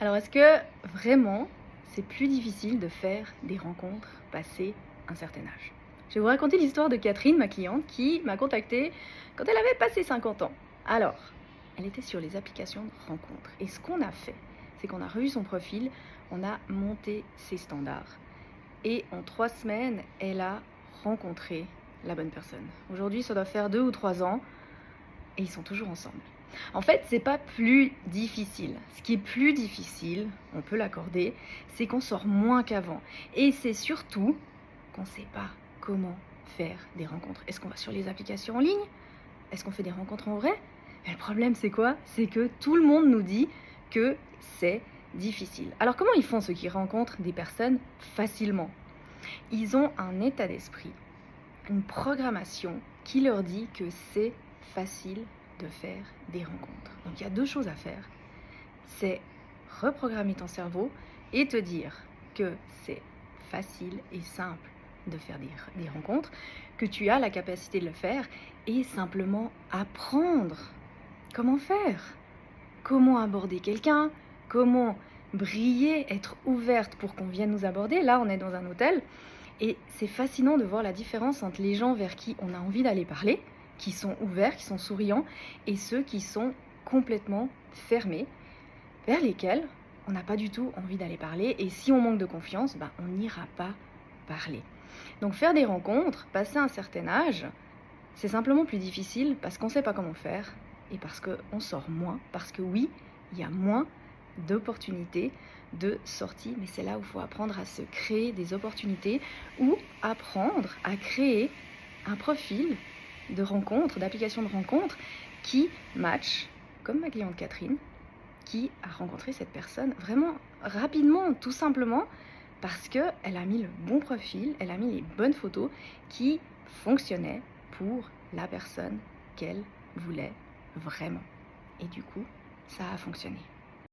Alors, est-ce que vraiment c'est plus difficile de faire des rencontres passé un certain âge? Je vais vous raconter l'histoire de Catherine, ma cliente, qui m'a contactée quand elle avait passé 50 ans. Alors, elle était sur les applications de rencontres. Et ce qu'on a fait, c'est qu'on a revu son profil, on a monté ses standards. Et en 3 semaines, elle a rencontré la bonne personne. Aujourd'hui, ça doit faire 2 ou 3 ans, et ils sont toujours ensemble. En fait, c'est pas plus difficile. Ce qui est plus difficile, on peut l'accorder, c'est qu'on sort moins qu'avant. Et c'est surtout qu'on sait pas comment faire des rencontres. Est-ce qu'on va sur les applications en ligne? Est-ce qu'on fait des rencontres en vrai? Et le problème, c'est quoi? C'est que tout le monde nous dit que c'est difficile. Alors comment ils font ceux qui rencontrent des personnes facilement? Ils ont un état d'esprit, une programmation qui leur dit que c'est facile de faire des rencontres. Donc il y a 2 choses à faire. C'est reprogrammer ton cerveau et te dire que c'est facile et simple de faire des rencontres, que tu as la capacité de le faire et simplement apprendre comment faire, comment aborder quelqu'un, comment briller, être ouverte pour qu'on vienne nous aborder. Là, on est dans un hôtel et c'est fascinant de voir la différence entre les gens vers qui on a envie d'aller parler, qui sont ouverts, qui sont souriants, et ceux qui sont complètement fermés, vers lesquels on n'a pas du tout envie d'aller parler. Et si on manque de confiance, on n'ira pas parler. Donc faire des rencontres, passer un certain âge, c'est simplement plus difficile parce qu'on ne sait pas comment faire et parce qu'on sort moins. Parce que oui, il y a moins d'opportunités de sortie, mais c'est là où il faut apprendre à se créer des opportunités ou apprendre à créer un profil de rencontre, d'application de rencontre qui match, comme ma cliente Catherine, qui a rencontré cette personne vraiment rapidement, tout simplement, parce qu'elle a mis le bon profil, elle a mis les bonnes photos qui fonctionnaient pour la personne qu'elle voulait vraiment. Et du coup, ça a fonctionné.